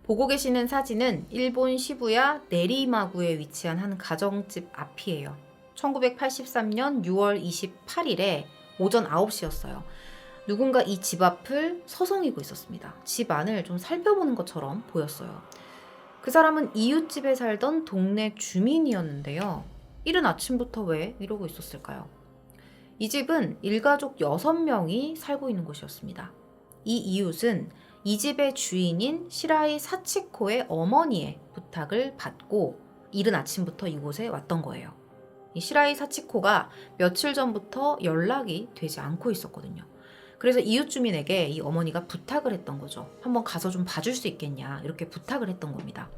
보고 계시는 사진은 일본 시부야 내리마구에 위치한 한 가정집 앞이에요. 1983년 6월 28일에 오전 9시였어요. 누군가 이 집 앞을 서성이고 있었습니다. 집 안을 좀 살펴보는 것처럼 보였어요. 그 사람은 이웃집에 살던 동네 주민이었는데요. 이른 아침부터 왜 이러고 있었을까요? 이 집은 일가족 6명이 살고 있는 곳이었습니다. 이 이웃은 이 집의 주인인 시라이 사치코의 어머니의 부탁을 받고 이른 아침부터 이곳에 왔던 거예요. 이 시라이 사치코가 며칠 전부터 연락이 되지 않고 있었거든요. 그래서 이웃 주민에게 이 어머니가 부탁을 했던 거죠. 한번 가서 좀 봐줄 수 있겠냐, 이렇게 부탁을 했던 겁니다.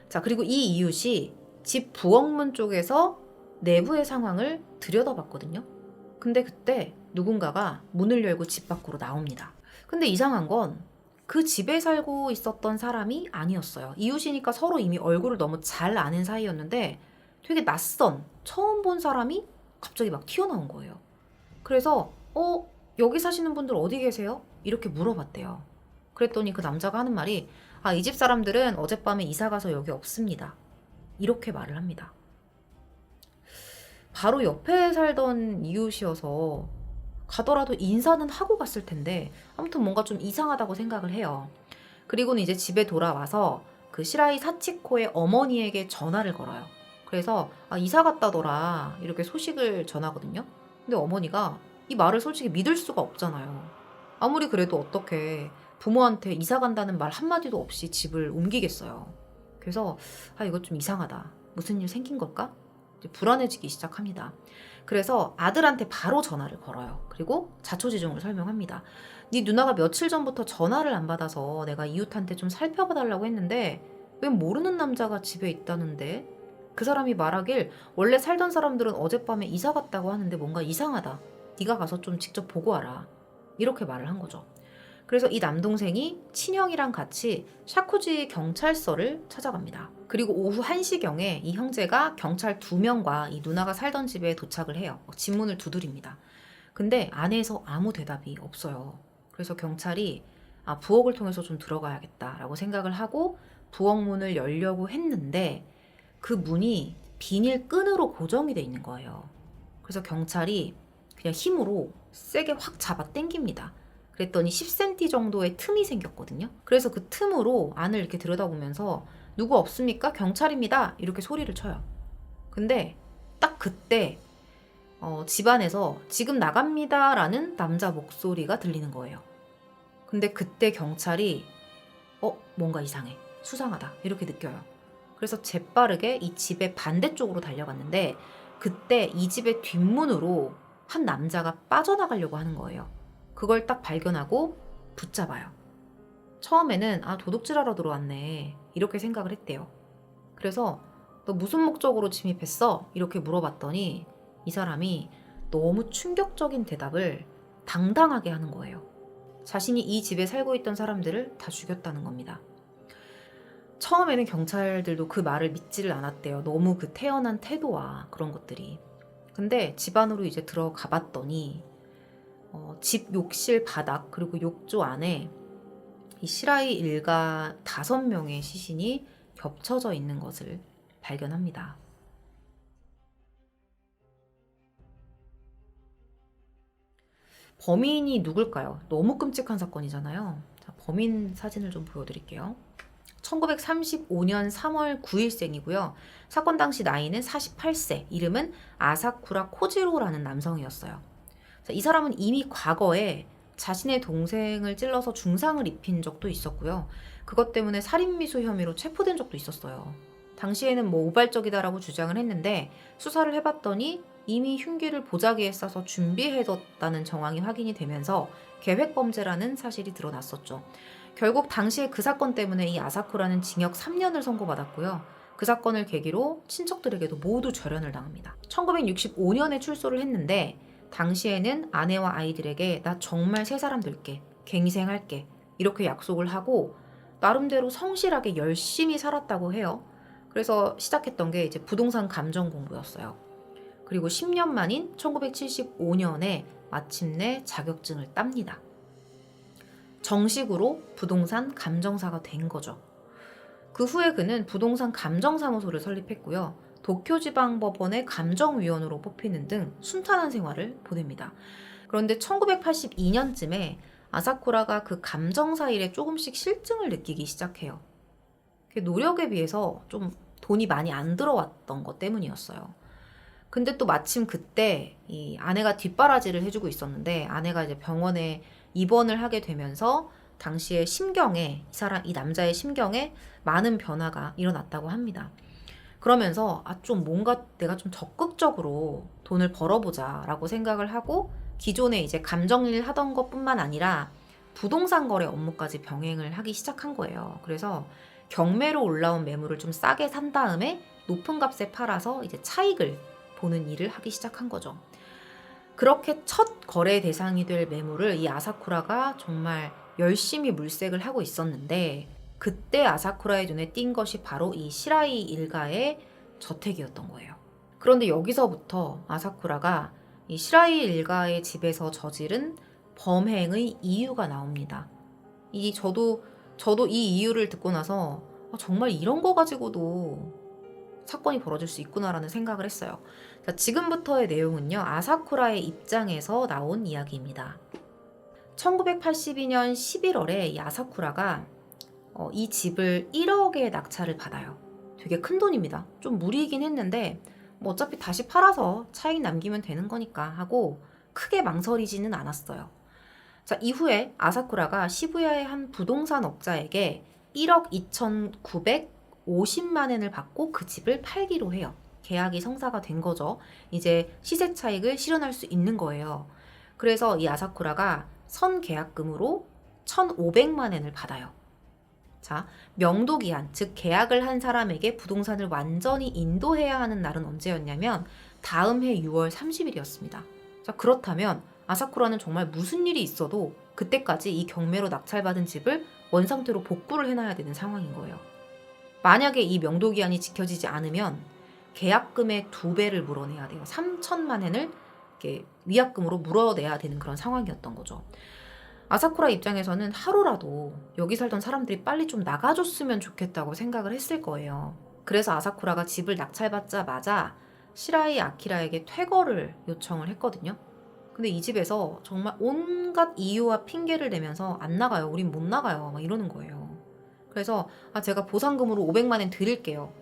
자, 그리고 이 이웃이 집 부엌문 쪽에서 내부의 상황을 들여다봤거든요. 근데 그때 누군가가 문을 열고 집 밖으로 나옵니다. 근데 이상한 건 그 집에 살고 있었던 사람이 아니었어요. 이웃이니까 서로 이미 얼굴을 너무 잘 아는 사이였는데 되게 낯선, 처음 본 사람이 갑자기 막 튀어나온 거예요. 그래서 여기 사시는 분들 어디 계세요? 이렇게 물어봤대요. 그랬더니 그 남자가 하는 말이 이 집 사람들은 어젯밤에 이사 가서 여기 없습니다. 이렇게 말을 합니다. 바로 옆에 살던 이웃이어서 가더라도 인사는 하고 갔을 텐데 아무튼 뭔가 좀 이상하다고 생각을 해요. 그리고는 이제 집에 돌아와서 그 시라이 사치코의 어머니에게 전화를 걸어요. 그래서 이사 갔다더라 이렇게 소식을 전하거든요. 근데 어머니가 이 말을 솔직히 믿을 수가 없잖아요. 아무리 그래도 어떻게 부모한테 이사 간다는 말 한마디도 없이 집을 옮기겠어요. 그래서 이거 좀 이상하다. 무슨 일 생긴 걸까? 이제 불안해지기 시작합니다. 그래서 아들한테 바로 전화를 걸어요. 그리고 자초지종을 설명합니다. 네 누나가 며칠 전부터 전화를 안 받아서 내가 이웃한테 좀 살펴봐 달라고 했는데 왜 모르는 남자가 집에 있다는데? 그 사람이 말하길 원래 살던 사람들은 어젯밤에 이사 갔다고 하는데 뭔가 이상하다. 네가 가서 좀 직접 보고 와라. 이렇게 말을 한 거죠. 그래서 이 남동생이 친형이랑 같이 샤쿠지 경찰서를 찾아갑니다. 그리고 오후 1시경에 이 형제가 경찰 2명과 이 누나가 살던 집에 도착을 해요. 집 문을 두드립니다. 근데 안에서 아무 대답이 없어요. 그래서 경찰이 부엌을 통해서 좀 들어가야겠다라고 생각을 하고 부엌 문을 열려고 했는데 그 문이 비닐 끈으로 고정이 돼 있는 거예요. 그래서 경찰이 그냥 힘으로 세게 확 잡아 당깁니다. 그랬더니 10cm 정도의 틈이 생겼거든요. 그래서 그 틈으로 안을 이렇게 들여다보면서 누구 없습니까? 경찰입니다. 이렇게 소리를 쳐요. 근데 딱 그때 집안에서 지금 나갑니다 라는 남자 목소리가 들리는 거예요. 근데 그때 경찰이 뭔가 이상해. 수상하다. 이렇게 느껴요. 그래서 재빠르게 이 집의 반대쪽으로 달려갔는데 그때 이 집의 뒷문으로 한 남자가 빠져나가려고 하는 거예요. 그걸 딱 발견하고 붙잡아요. 처음에는 도둑질하러 들어왔네 이렇게 생각을 했대요. 그래서 너 무슨 목적으로 침입했어? 이렇게 물어봤더니 이 사람이 너무 충격적인 대답을 당당하게 하는 거예요. 자신이 이 집에 살고 있던 사람들을 다 죽였다는 겁니다. 처음에는 경찰들도 그 말을 믿지를 않았대요. 너무 그 태연한 태도와 그런 것들이. 근데 집 안으로 이제 들어가 봤더니 집 욕실 바닥 그리고 욕조 안에 이 시라이 일가 5명의 시신이 겹쳐져 있는 것을 발견합니다. 범인이 누굴까요? 너무 끔찍한 사건이잖아요. 자, 범인 사진을 좀 보여드릴게요. 1935년 3월 9일생이고요. 사건 당시 나이는 48세, 이름은 아사쿠라 코지로라는 남성이었어요. 이 사람은 이미 과거에 자신의 동생을 찔러서 중상을 입힌 적도 있었고요. 그것 때문에 살인미수 혐의로 체포된 적도 있었어요. 당시에는 우발적이다라고 주장을 했는데 수사를 해봤더니 이미 흉기를 보자기에 싸서 준비해뒀다는 정황이 확인이 되면서 계획범죄라는 사실이 드러났었죠. 결국 당시에 그 사건 때문에 이 아사쿠라는 징역 3년을 선고받았고요. 그 사건을 계기로 친척들에게도 모두 절연을 당합니다. 1965년에 출소를 했는데 당시에는 아내와 아이들에게 나 정말 새 사람 될게, 갱생할게 이렇게 약속을 하고 나름대로 성실하게 열심히 살았다고 해요. 그래서 시작했던 게 이제 부동산 감정 공부였어요. 그리고 10년 만인 1975년에 마침내 자격증을 땁니다. 정식으로 부동산 감정사가 된 거죠. 그 후에 그는 부동산 감정사무소를 설립했고요. 도쿄지방법원의 감정위원으로 뽑히는 등 순탄한 생활을 보냅니다. 그런데 1982년쯤에 아사쿠라가 그 감정사 일에 조금씩 실증을 느끼기 시작해요. 노력에 비해서 좀 돈이 많이 안 들어왔던 것 때문이었어요. 근데 또 마침 그때 이 아내가 뒷바라지를 해주고 있었는데 아내가 이제 병원에 입원을 하게 되면서 당시에 심경에 이 남자의 심경에 많은 변화가 일어났다고 합니다. 그러면서 좀 뭔가 내가 좀 적극적으로 돈을 벌어보자라고 생각을 하고 기존에 이제 감정일 하던 것뿐만 아니라 부동산 거래 업무까지 병행을 하기 시작한 거예요. 그래서 경매로 올라온 매물을 좀 싸게 산 다음에 높은 값에 팔아서 이제 차익을 보는 일을 하기 시작한 거죠. 그렇게 첫 거래 대상이 될 매물을 이 아사쿠라가 정말 열심히 물색을 하고 있었는데 그때 아사쿠라의 눈에 띈 것이 바로 이 시라이 일가의 저택이었던 거예요. 그런데 여기서부터 아사쿠라가 이 시라이 일가의 집에서 저지른 범행의 이유가 나옵니다. 저도 이 이유를 듣고 나서 정말 이런 거 가지고도 사건이 벌어질 수 있구나라는 생각을 했어요. 자, 지금부터의 내용은요. 아사쿠라의 입장에서 나온 이야기입니다. 1982년 11월에 이 아사쿠라가 이 집을 1억에 낙찰을 받아요. 되게 큰 돈입니다. 좀 무리이긴 했는데 뭐 어차피 다시 팔아서 차익 남기면 되는 거니까 하고 크게 망설이지는 않았어요. 자, 이후에 아사쿠라가 시부야의 한 부동산 업자에게 1억 2,950만 엔을 받고 그 집을 팔기로 해요. 계약이 성사가 된 거죠. 이제 시세 차익을 실현할 수 있는 거예요. 그래서 이 아사쿠라가 선계약금으로 1,500만 엔을 받아요. 자, 명도기한, 즉 계약을 한 사람에게 부동산을 완전히 인도해야 하는 날은 언제였냐면 다음 해 6월 30일이었습니다. 자, 그렇다면 아사쿠라는 정말 무슨 일이 있어도 그때까지 이 경매로 낙찰받은 집을 원상태로 복구를 해놔야 되는 상황인 거예요. 만약에 이 명도기한이 지켜지지 않으면 계약금의 2배를 물어내야 돼요. 3천만 엔을 이렇게 위약금으로 물어내야 되는 그런 상황이었던 거죠. 아사쿠라 입장에서는 하루라도 여기 살던 사람들이 빨리 좀 나가줬으면 좋겠다고 생각을 했을 거예요. 그래서 아사쿠라가 집을 낙찰받자마자 시라이 아키라에게 퇴거를 요청을 했거든요. 근데 이 집에서 정말 온갖 이유와 핑계를 대면서 안 나가요. 우린 못 나가요. 막 이러는 거예요. 그래서 제가 보상금으로 500만 엔 드릴게요.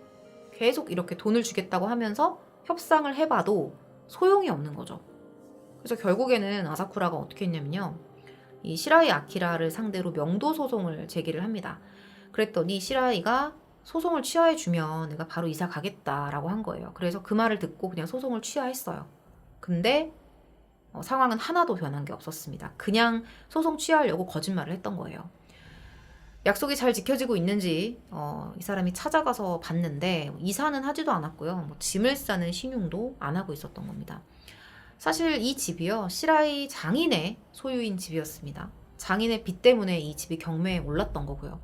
계속 이렇게 돈을 주겠다고 하면서 협상을 해봐도 소용이 없는 거죠. 그래서 결국에는 아사쿠라가 어떻게 했냐면요. 이 시라이 아키라를 상대로 명도 소송을 제기를 합니다. 그랬더니 시라이가 소송을 취하해주면 내가 바로 이사 가겠다라고 한 거예요. 그래서 그 말을 듣고 그냥 소송을 취하했어요. 근데 상황은 하나도 변한 게 없었습니다. 그냥 소송 취하하려고 거짓말을 했던 거예요. 약속이 잘 지켜지고 있는지 이 사람이 찾아가서 봤는데 이사는 하지도 않았고요. 짐을 싸는 신용도 안 하고 있었던 겁니다. 사실 이 집이요. 시라이 장인의 소유인 집이었습니다. 장인의 빚 때문에 이 집이 경매에 올랐던 거고요.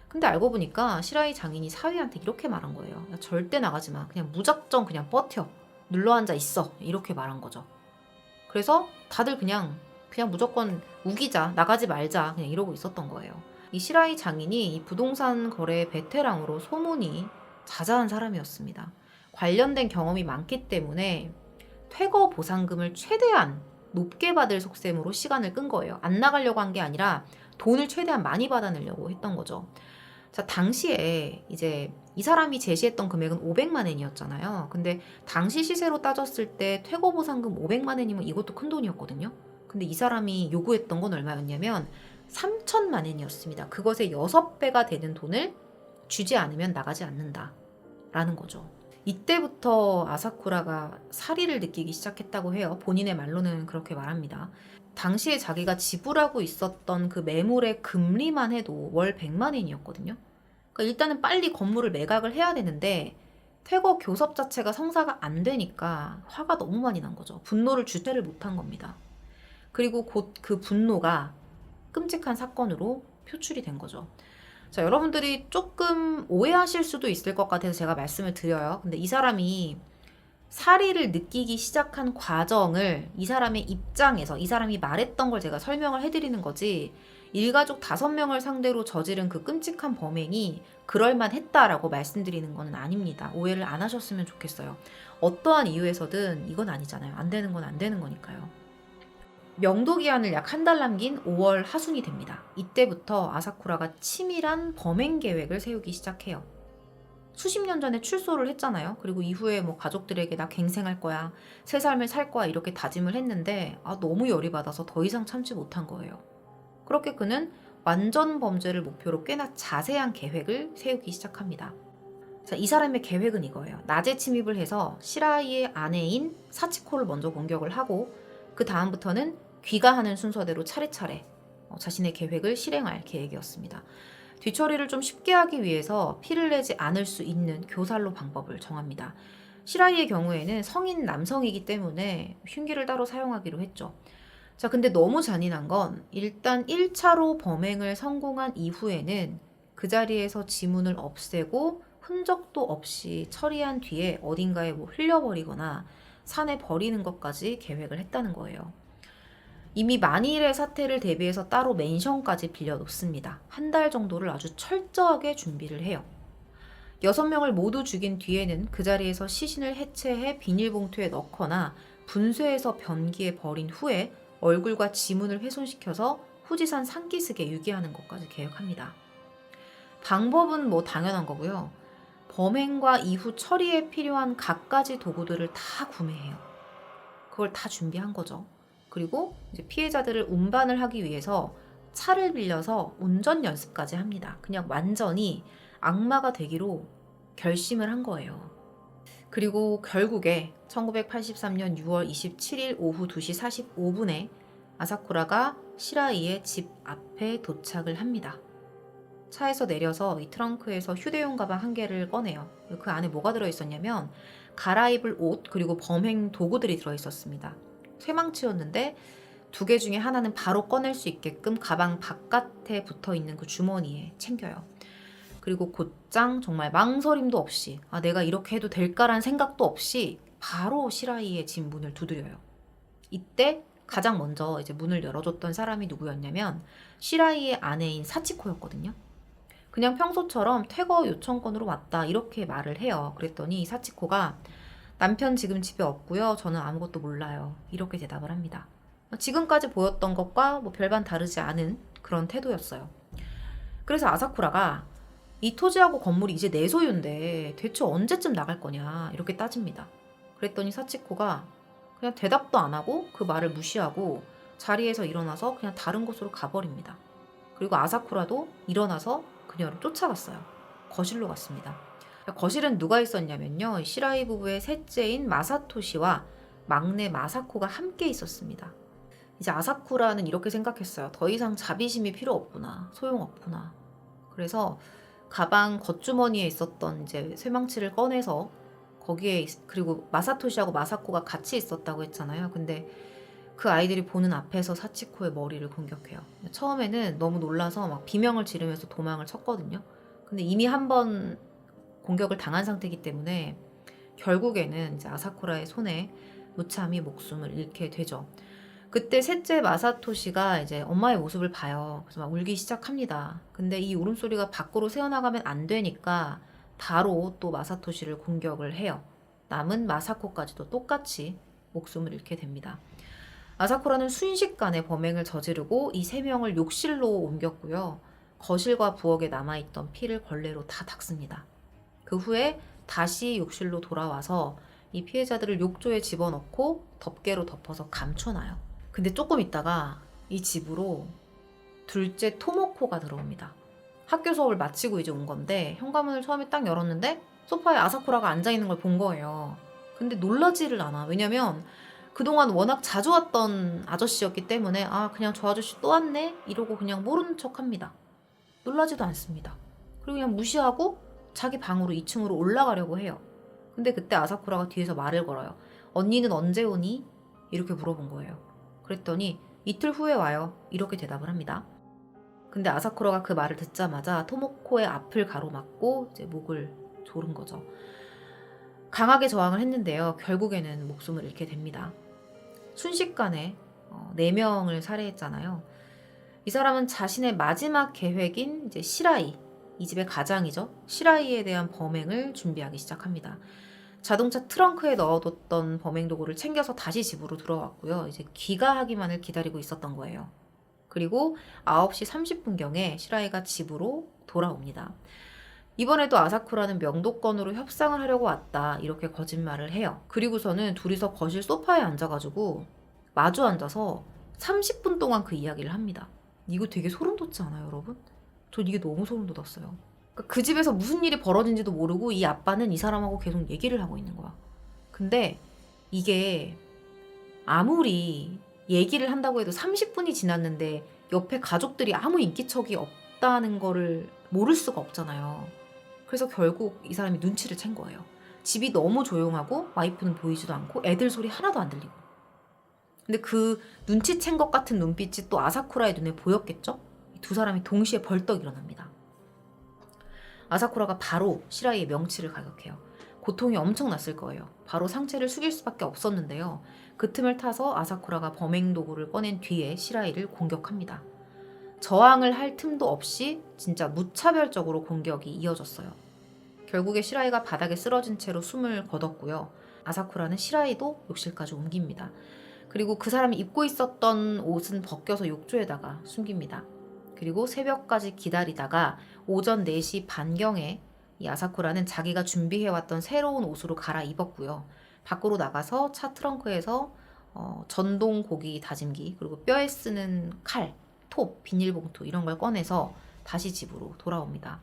근데 알고 보니까 시라이 장인이 사위한테 이렇게 말한 거예요. 야, 절대 나가지 마. 그냥 무작정 그냥 버텨. 눌러앉아 있어. 이렇게 말한 거죠. 그래서 다들 그냥 무조건 우기자, 나가지 말자 그냥 이러고 있었던 거예요. 이 시라이 장인이 이 부동산 거래 베테랑으로 소문이 자자한 사람이었습니다. 관련된 경험이 많기 때문에 퇴거 보상금을 최대한 높게 받을 속셈으로 시간을 끈 거예요. 안 나가려고 한 게 아니라 돈을 최대한 많이 받아내려고 했던 거죠. 자, 당시에 이제 이 사람이 제시했던 금액은 500만 엔이었잖아요. 근데 당시 시세로 따졌을 때 퇴거 보상금 500만 엔이면 이것도 큰 돈이었거든요. 근데 이 사람이 요구했던 건 얼마였냐면 3천만 엔이었습니다. 그것의 6배가 되는 돈을 주지 않으면 나가지 않는다라는 거죠. 이때부터 아사쿠라가 사리를 느끼기 시작했다고 해요. 본인의 말로는 그렇게 말합니다. 당시에 자기가 지불하고 있었던 그 매물의 금리만 해도 월 100만 엔이었거든요. 그러니까 일단은 빨리 건물을 매각을 해야 되는데 퇴거 교섭 자체가 성사가 안 되니까 화가 너무 많이 난 거죠. 분노를 주체를 못한 겁니다. 그리고 곧 그 분노가 끔찍한 사건으로 표출이 된 거죠. 자, 여러분들이 조금 오해하실 수도 있을 것 같아서 제가 말씀을 드려요. 근데 이 사람이 사리를 느끼기 시작한 과정을 이 사람의 입장에서 이 사람이 말했던 걸 제가 설명을 해드리는 거지 일가족 5명을 상대로 저지른 그 끔찍한 범행이 그럴만했다라고 말씀드리는 건 아닙니다. 오해를 안 하셨으면 좋겠어요. 어떠한 이유에서든 이건 아니잖아요. 안 되는 건 안 되는 거니까요. 명도 기한을 약 한 달 남긴 5월 하순이 됩니다. 이때부터 아사쿠라가 치밀한 범행 계획을 세우기 시작해요. 수십 년 전에 출소를 했잖아요. 그리고 이후에 뭐 가족들에게 나 갱생할 거야, 새 삶을 살 거야 이렇게 다짐을 했는데 너무 열이 받아서 더 이상 참지 못한 거예요. 그렇게 그는 완전 범죄를 목표로 꽤나 자세한 계획을 세우기 시작합니다. 자, 이 사람의 계획은 이거예요. 낮에 침입을 해서 시라이의 아내인 사치코를 먼저 공격을 하고 그 다음부터는 귀가하는 순서대로 차례차례 자신의 계획을 실행할 계획이었습니다. 뒤처리를 좀 쉽게 하기 위해서 피를 내지 않을 수 있는 교살로 방법을 정합니다. 시라이의 경우에는 성인 남성이기 때문에 흉기를 따로 사용하기로 했죠. 자, 근데 너무 잔인한 건 일단 1차로 범행을 성공한 이후에는 그 자리에서 지문을 없애고 흔적도 없이 처리한 뒤에 어딘가에 뭐 흘려버리거나 산에 버리는 것까지 계획을 했다는 거예요. 이미 만일의 사태를 대비해서 따로 맨션까지 빌려놓습니다. 한 달 정도를 아주 철저하게 준비를 해요. 6명을 모두 죽인 뒤에는 그 자리에서 시신을 해체해 비닐봉투에 넣거나 분쇄해서 변기에 버린 후에 얼굴과 지문을 훼손시켜서 후지산 산기슭에 유기하는 것까지 계획합니다. 방법은 뭐 당연한 거고요. 범행과 이후 처리에 필요한 갖가지 도구들을 다 구매해요. 그걸 다 준비한 거죠. 그리고 이제 피해자들을 운반을 하기 위해서 차를 빌려서 운전 연습까지 합니다. 그냥 완전히 악마가 되기로 결심을 한 거예요. 그리고 결국에 1983년 6월 27일 오후 2시 45분에 아사쿠라가 시라이의 집 앞에 도착을 합니다. 차에서 내려서 이 트렁크에서 휴대용 가방 1개를 꺼내요. 그 안에 뭐가 들어있었냐면 갈아입을 옷 그리고 범행 도구들이 들어있었습니다. 쇠망치였는데 2개 중에 하나는 바로 꺼낼 수 있게끔 가방 바깥에 붙어있는 그 주머니에 챙겨요. 그리고 곧장 정말 망설임도 없이 내가 이렇게 해도 될까라는 생각도 없이 바로 시라이의 집 문을 두드려요. 이때 가장 먼저 이제 문을 열어줬던 사람이 누구였냐면 시라이의 아내인 사치코였거든요. 그냥 평소처럼 퇴거 요청건으로 왔다 이렇게 말을 해요. 그랬더니 사치코가 남편 지금 집에 없고요. 저는 아무것도 몰라요. 이렇게 대답을 합니다. 지금까지 보였던 것과 뭐 별반 다르지 않은 그런 태도였어요. 그래서 아사쿠라가 이 토지하고 건물이 이제 내 소유인데 대체 언제쯤 나갈 거냐 이렇게 따집니다. 그랬더니 사치코가 그냥 대답도 안 하고 그 말을 무시하고 자리에서 일어나서 그냥 다른 곳으로 가버립니다. 그리고 아사쿠라도 일어나서 그녀를 쫓아갔어요. 거실로 갔습니다. 거실은 누가 있었냐면요. 시라이 부부의 셋째인 마사토 씨와 막내 마사코가 함께 있었습니다. 이제 아사쿠라는 이렇게 생각했어요. 더 이상 자비심이 필요 없구나. 소용없구나. 그래서 가방 겉주머니에 있었던 이제 쇠망치를 꺼내서 거기에 그리고 마사토 씨하고 마사코가 같이 있었다고 했잖아요. 근데 그 아이들이 보는 앞에서 사치코의 머리를 공격해요. 처음에는 너무 놀라서 막 비명을 지르면서 도망을 쳤거든요. 근데 이미 한번 공격을 당한 상태이기 때문에 결국에는 이제 아사쿠라의 손에 무참히 목숨을 잃게 되죠. 그때 셋째 마사토 씨가 이제 엄마의 모습을 봐요. 그래서 막 울기 시작합니다. 근데 이 울음소리가 밖으로 새어나가면 안 되니까 바로 또 마사토 씨를 공격을 해요. 남은 마사코까지도 똑같이 목숨을 잃게 됩니다. 아사쿠라는 순식간에 범행을 저지르고 이 3명을 욕실로 옮겼고요. 거실과 부엌에 남아있던 피를 걸레로 다 닦습니다. 그 후에 다시 욕실로 돌아와서 이 피해자들을 욕조에 집어넣고 덮개로 덮어서 감춰놔요. 근데 조금 있다가 이 집으로 둘째 토모코가 들어옵니다. 학교 수업을 마치고 이제 온 건데 현관문을 처음에 딱 열었는데 소파에 아사쿠라가 앉아있는 걸 본 거예요. 근데 놀라지를 않아. 왜냐면 그동안 워낙 자주 왔던 아저씨였기 때문에 그냥 저 아저씨 또 왔네? 이러고 그냥 모르는 척합니다. 놀라지도 않습니다. 그리고 그냥 무시하고 자기 방으로 2층으로 올라가려고 해요. 근데 그때 아사쿠라가 뒤에서 말을 걸어요. 언니는 언제 오니? 이렇게 물어본 거예요. 그랬더니 이틀 후에 와요. 이렇게 대답을 합니다. 근데 아사쿠라가 그 말을 듣자마자 토모코의 앞을 가로막고 이제 목을 조른 거죠. 강하게 저항을 했는데요. 결국에는 목숨을 잃게 됩니다. 순식간에 4명을 살해했잖아요. 이 사람은 자신의 마지막 계획인 이제 시라이, 이 집의 가장이죠. 시라이에 대한 범행을 준비하기 시작합니다. 자동차 트렁크에 넣어뒀던 범행 도구를 챙겨서 다시 집으로 들어왔고요. 이제 귀가하기만을 기다리고 있었던 거예요. 그리고 9시 30분경에 시라이가 집으로 돌아옵니다. 이번에도 아사쿠라는 명도건으로 협상을 하려고 왔다, 이렇게 거짓말을 해요. 그리고서는 둘이서 거실 소파에 앉아가지고 마주 앉아서 30분 동안 그 이야기를 합니다. 이거 되게 소름 돋지 않아요, 여러분? 전 이게 너무 소름 돋았어요. 그러니까 그 집에서 무슨 일이 벌어진지도 모르고 이 아빠는 이 사람하고 계속 얘기를 하고 있는 거야. 근데 이게 아무리 얘기를 한다고 해도 30분이 지났는데 옆에 가족들이 아무 인기척이 없다는 거를 모를 수가 없잖아요. 그래서 결국 이 사람이 눈치를 챈 거예요. 집이 너무 조용하고 와이프는 보이지도 않고 애들 소리 하나도 안 들리고. 근데 그 눈치챈 것 같은 눈빛이 또 아사쿠라의 눈에 보였겠죠? 두 사람이 동시에 벌떡 일어납니다. 아사쿠라가 바로 시라이의 명치를 가격해요. 고통이 엄청났을 거예요. 바로 상체를 숙일 수밖에 없었는데요. 그 틈을 타서 아사쿠라가 범행 도구를 꺼낸 뒤에 시라이를 공격합니다. 저항을 할 틈도 없이 진짜 무차별적으로 공격이 이어졌어요. 결국에 시라이가 바닥에 쓰러진 채로 숨을 거뒀고요. 아사쿠라는 시라이도 욕실까지 옮깁니다. 그리고 그 사람이 입고 있었던 옷은 벗겨서 욕조에다가 숨깁니다. 그리고 새벽까지 기다리다가 오전 4시 반경에 이 아사쿠라는 자기가 준비해왔던 새로운 옷으로 갈아입었고요. 밖으로 나가서 차 트렁크에서 전동 고기 다짐기, 그리고 뼈에 쓰는 칼, 톱, 비닐봉투 이런 걸 꺼내서 다시 집으로 돌아옵니다.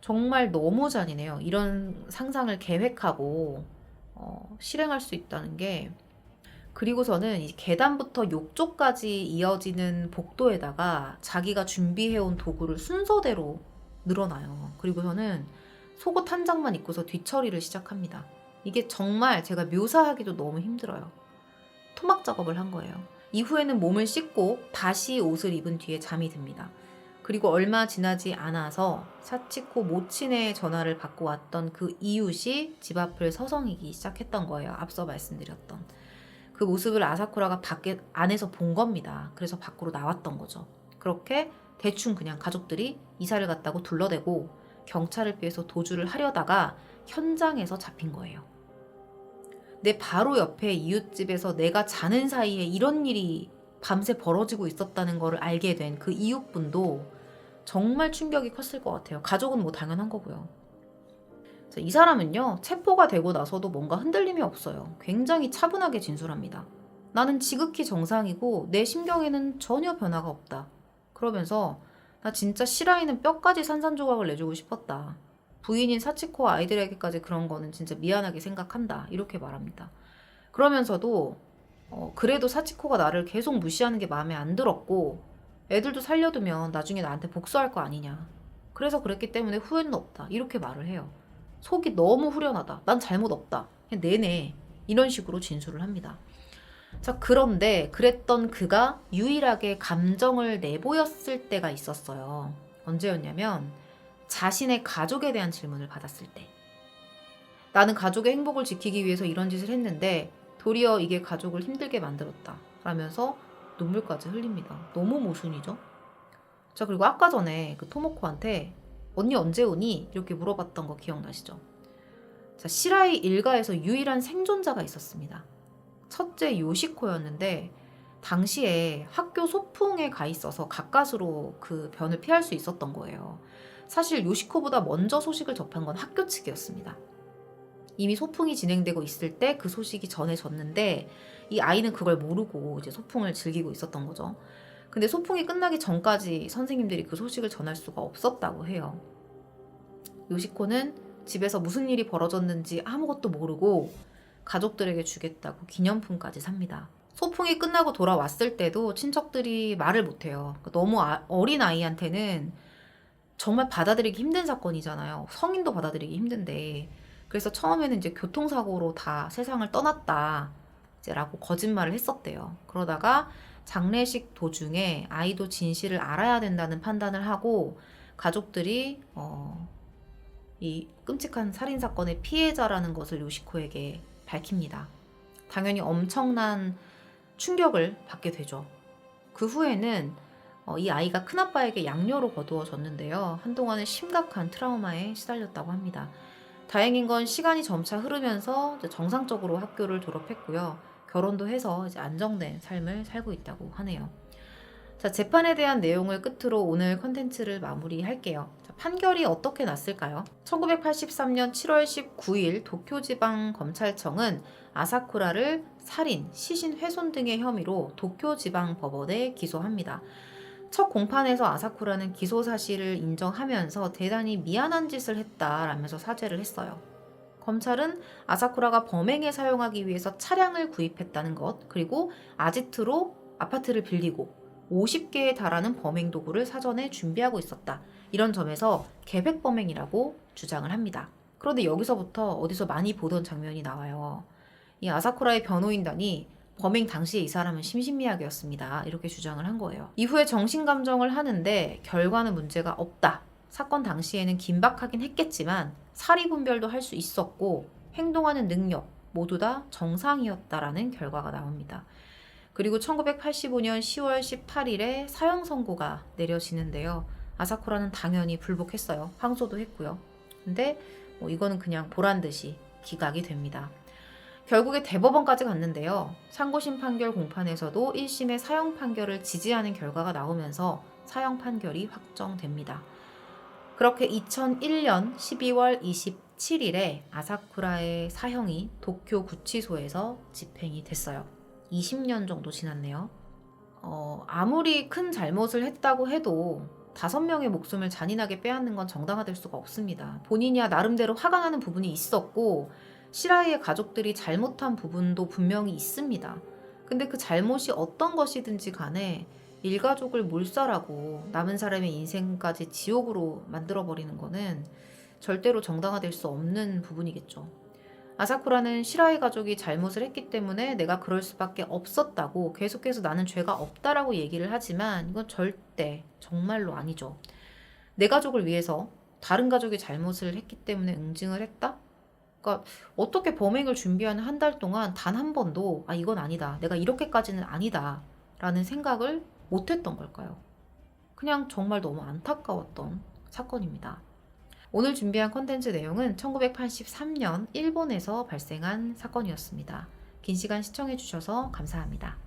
정말 너무 잔인해요. 이런 상상을 계획하고 실행할 수 있다는 게. 그리고서는 이 계단부터 욕조까지 이어지는 복도에다가 자기가 준비해온 도구를 순서대로 늘어놔요. 그리고서는 속옷 한 장만 입고서 뒤처리를 시작합니다. 이게 정말 제가 묘사하기도 너무 힘들어요. 토막 작업을 한 거예요. 이후에는 몸을 씻고 다시 옷을 입은 뒤에 잠이 듭니다. 그리고 얼마 지나지 않아서 사치코 모친의 전화를 받고 왔던 그 이웃이 집 앞을 서성이기 시작했던 거예요. 앞서 말씀드렸던. 그 모습을 아사쿠라가 안에서 본 겁니다. 그래서 밖으로 나왔던 거죠. 그렇게 대충 그냥 가족들이 이사를 갔다고 둘러대고 경찰을 피해서 도주를 하려다가 현장에서 잡힌 거예요. 내 바로 옆에 이웃집에서 내가 자는 사이에 이런 일이 밤새 벌어지고 있었다는 거를 알게 된 그 이웃분도 정말 충격이 컸을 것 같아요. 가족은 뭐 당연한 거고요. 이 사람은요, 체포가 되고 나서도 뭔가 흔들림이 없어요. 굉장히 차분하게 진술합니다. 나는 지극히 정상이고 내 심경에는 전혀 변화가 없다. 그러면서 나 진짜 시라이는 뼈까지 산산조각을 내주고 싶었다. 부인인 사치코 아이들에게까지 그런 거는 진짜 미안하게 생각한다. 이렇게 말합니다. 그러면서도 그래도 사치코가 나를 계속 무시하는 게 마음에 안 들었고 애들도 살려두면 나중에 나한테 복수할 거 아니냐. 그래서 그랬기 때문에 후회는 없다. 이렇게 말을 해요. 속이 너무 후련하다. 난 잘못 없다. 그냥 내내 이런 식으로 진술을 합니다. 자, 그런데 그랬던 그가 유일하게 감정을 내보였을 때가 있었어요. 언제였냐면 자신의 가족에 대한 질문을 받았을 때. 나는 가족의 행복을 지키기 위해서 이런 짓을 했는데 도리어 이게 가족을 힘들게 만들었다. 라면서 눈물까지 흘립니다. 너무 모순이죠? 자, 그리고 아까 전에 그 토모코한테 언니 언제 오니? 이렇게 물어봤던 거 기억나시죠? 자, 시라이 일가에서 유일한 생존자가 있었습니다. 첫째 요시코였는데 당시에 학교 소풍에 가 있어서 가까스로 그 변을 피할 수 있었던 거예요. 사실 요시코보다 먼저 소식을 접한 건 학교 측이었습니다. 이미 소풍이 진행되고 있을 때 그 소식이 전해졌는데 이 아이는 그걸 모르고 이제 소풍을 즐기고 있었던 거죠. 근데 소풍이 끝나기 전까지 선생님들이 그 소식을 전할 수가 없었다고 해요. 요시코는 집에서 무슨 일이 벌어졌는지 아무것도 모르고 가족들에게 주겠다고 기념품까지 삽니다. 소풍이 끝나고 돌아왔을 때도 친척들이 말을 못해요. 너무 어린 아이한테는 정말 받아들이기 힘든 사건이잖아요. 성인도 받아들이기 힘든데. 그래서 처음에는 이제 교통사고로 다 세상을 떠났다 라고 거짓말을 했었대요. 그러다가 장례식 도중에 아이도 진실을 알아야 된다는 판단을 하고 가족들이 이 끔찍한 살인사건의 피해자라는 것을 요시코에게 밝힙니다. 당연히 엄청난 충격을 받게 되죠. 그 후에는 이 아이가 큰아빠에게 양녀로 거두어졌는데요. 한동안은 심각한 트라우마에 시달렸다고 합니다. 다행인 건 시간이 점차 흐르면서 이제 정상적으로 학교를 졸업했고요. 결혼도 해서 이제 안정된 삶을 살고 있다고 하네요. 자, 재판에 대한 내용을 끝으로 오늘 컨텐츠를 마무리할게요. 자, 판결이 어떻게 났을까요? 1983년 7월 19일 도쿄지방검찰청은 아사쿠라를 살인, 시신 훼손 등의 혐의로 도쿄지방법원에 기소합니다. 첫 공판에서 아사쿠라는 기소 사실을 인정하면서 대단히 미안한 짓을 했다라면서 사죄를 했어요. 검찰은 아사쿠라가 범행에 사용하기 위해서 차량을 구입했다는 것, 그리고 아지트로 아파트를 빌리고 50개에 달하는 범행 도구를 사전에 준비하고 있었다. 이런 점에서 계획 범행이라고 주장을 합니다. 그런데 여기서부터 어디서 많이 보던 장면이 나와요. 이 아사쿠라의 변호인단이 범행 당시에 이 사람은 심신미약이었습니다. 이렇게 주장을 한 거예요. 이후에 정신감정을 하는데 결과는 문제가 없다. 사건 당시에는 긴박하긴 했겠지만 사리분별도 할 수 있었고 행동하는 능력 모두 다 정상이었다라는 결과가 나옵니다. 그리고 1985년 10월 18일에 사형 선고가 내려지는데요. 아사쿠라는 당연히 불복했어요. 항소도 했고요. 근데 이거는 그냥 보란 듯이 기각이 됩니다. 결국에 대법원까지 갔는데요. 상고심 판결 공판에서도 1심의 사형 판결을 지지하는 결과가 나오면서 사형 판결이 확정됩니다. 그렇게 2001년 12월 27일에 아사쿠라의 사형이 도쿄 구치소에서 집행이 됐어요. 20년 정도 지났네요. 아무리 큰 잘못을 했다고 해도 5명의 목숨을 잔인하게 빼앗는 건 정당화될 수가 없습니다. 본인이야 나름대로 화가 나는 부분이 있었고 시라이의 가족들이 잘못한 부분도 분명히 있습니다. 근데 그 잘못이 어떤 것이든지 간에 일가족을 몰살하고 남은 사람의 인생까지 지옥으로 만들어버리는 거는 절대로 정당화될 수 없는 부분이겠죠. 아사쿠라는 시라이 가족이 잘못을 했기 때문에 내가 그럴 수밖에 없었다고 계속해서 나는 죄가 없다라고 얘기를 하지만 이건 절대 정말로 아니죠. 내 가족을 위해서 다른 가족이 잘못을 했기 때문에 응징을 했다? 그러니까 어떻게 범행을 준비하는 한 달 동안 단 한 번도 이건 아니다. 내가 이렇게까지는 아니다. 라는 생각을 못했던 걸까요? 그냥 정말 너무 안타까웠던 사건입니다. 오늘 준비한 컨텐츠 내용은 1983년 일본에서 발생한 사건이었습니다. 긴 시간 시청해주셔서 감사합니다.